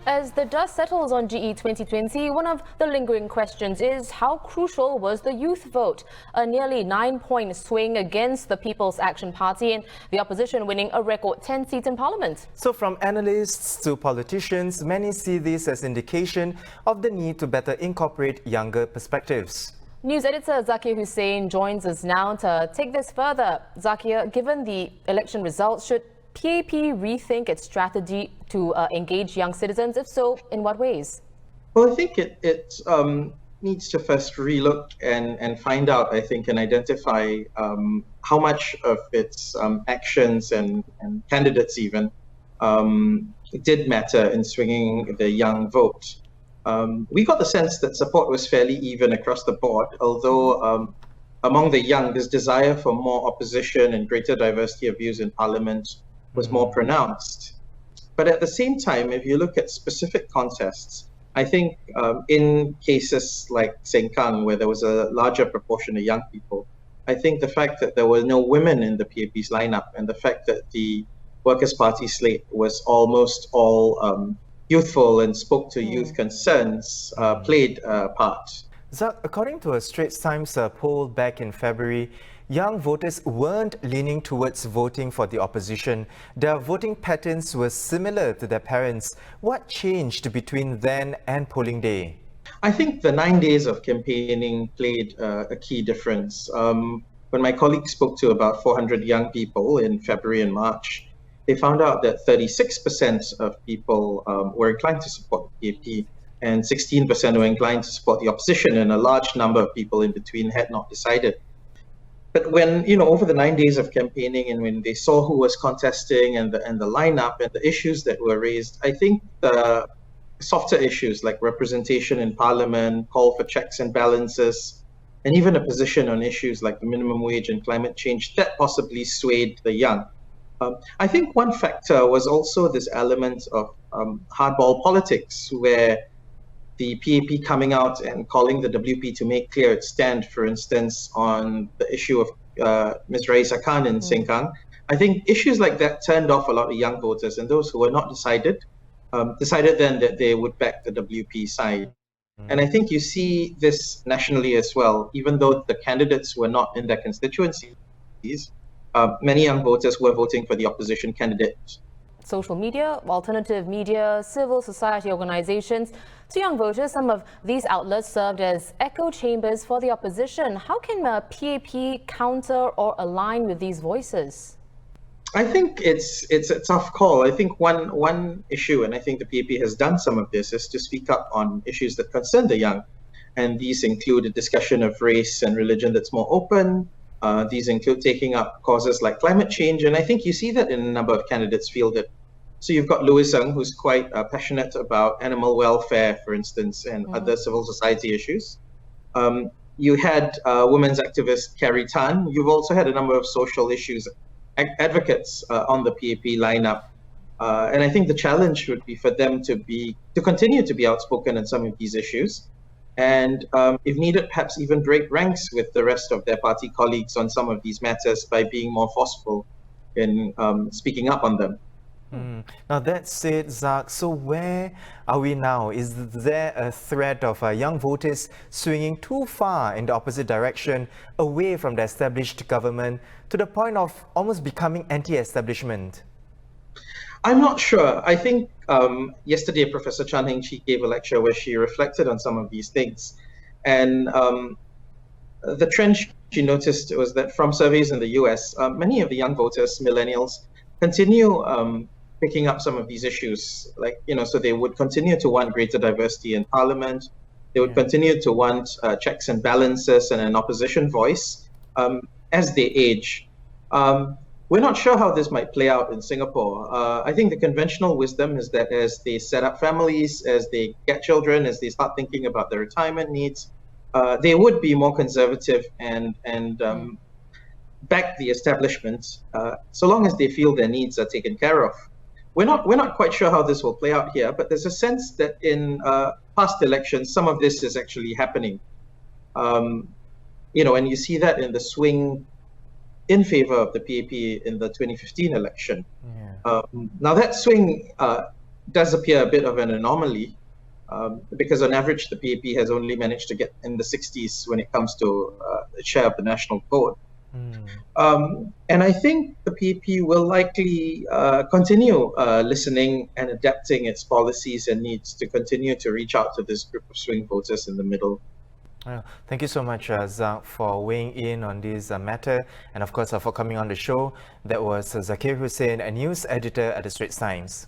As the dust settles on GE 2020, one of the lingering questions is how crucial was the youth vote? A nearly 9-point swing against the People's Action Party and the opposition winning a record 10 seats in Parliament. So from analysts to politicians, many see this as indication of the need to better incorporate younger perspectives. News editor Zakir Hussain joins us now to take this further. Zakir, given the election results, should PAP rethink its strategy to engage young citizens? If so, in what ways? Well, I think it needs to first relook and find out, I think, and identify how much of its actions and candidates even did matter in swinging the young vote. We got the sense that support was fairly even across the board, although among the young, this desire for more opposition and greater diversity of views in Parliament was more pronounced. But at the same time, if you look at specific contests, I think in cases like Sengkang, where there was a larger proportion of young people, I think the fact that there were no women in the PAP's lineup and the fact that the Workers' Party slate was almost all youthful and spoke to youth concerns played a part. Zak, according to a Straits Times poll back in February, young voters weren't leaning towards voting for the opposition. Their voting patterns were similar to their parents. What changed between then and polling day? I think the 9 days of campaigning played a key difference. When my colleagues spoke to about 400 young people in February and March, they found out that 36% of people were inclined to support the PAP and 16% were inclined to support the opposition, and a large number of people in between had not decided. But when, over the 9 days of campaigning and when they saw who was contesting and the lineup and the issues that were raised, I think the softer issues like representation in Parliament, call for checks and balances, and even a position on issues like the minimum wage and climate change, that possibly swayed the young. I think one factor was also this element of hardball politics, where the PAP coming out and calling the WP to make clear its stand, for instance, on the issue of Ms. Raisa Khan in Sengkang. I think issues like that turned off a lot of young voters, and those who were not decided then that they would back the WP side. And I think you see this nationally as well, even though the candidates were not in their constituencies, many young voters were voting for the opposition candidate. Social media, alternative media, civil society organizations. To young voters, some of these outlets served as echo chambers for the opposition. How can PAP counter or align with these voices? I think it's a tough call. I think one issue, and I think the PAP has done some of this, is to speak up on issues that concern the young. And these include a discussion of race and religion that's more open. These include taking up causes like climate change. And I think you see that in a number of candidates fielded. So you've got Louis Ng, who's quite passionate about animal welfare, for instance, and other civil society issues. You had women's activist Carrie Tan. You've also had a number of social issues advocates on the PAP lineup. And I think the challenge would be for them to continue to be outspoken on some of these issues. And if needed, perhaps even break ranks with the rest of their party colleagues on some of these matters by being more forceful in speaking up on them. Now that said, Zak, so where are we now? Is there a threat of young voters swinging too far in the opposite direction, away from the established government, to the point of almost becoming anti-establishment? I'm not sure. I think yesterday Professor Chan Heng-Chi gave a lecture where she reflected on some of these things. And the trend she noticed was that from surveys in the US, many of the young voters, millennials, continue picking up some of these issues. So they would continue to want greater diversity in Parliament. They would continue to want checks and balances and an opposition voice as they age. We're not sure how this might play out in Singapore. I think the conventional wisdom is that as they set up families, as they get children, as they start thinking about their retirement needs, they would be more conservative and back the establishment, so long as they feel their needs are taken care of. We're not quite sure how this will play out here, but there's a sense that in past elections, some of this is actually happening. And you see that in the swing in favor of the PAP in the 2015 election. Now that swing does appear a bit of an anomaly because on average the PAP has only managed to get in the 60s when it comes to the share of the national vote. And I think the PAP will likely continue listening and adapting its policies and needs to continue to reach out to this group of swing voters in the middle. Thank you so much, Zak, for weighing in on this matter, and of course for coming on the show. That was Zakir Hussain, a news editor at the Straits Times.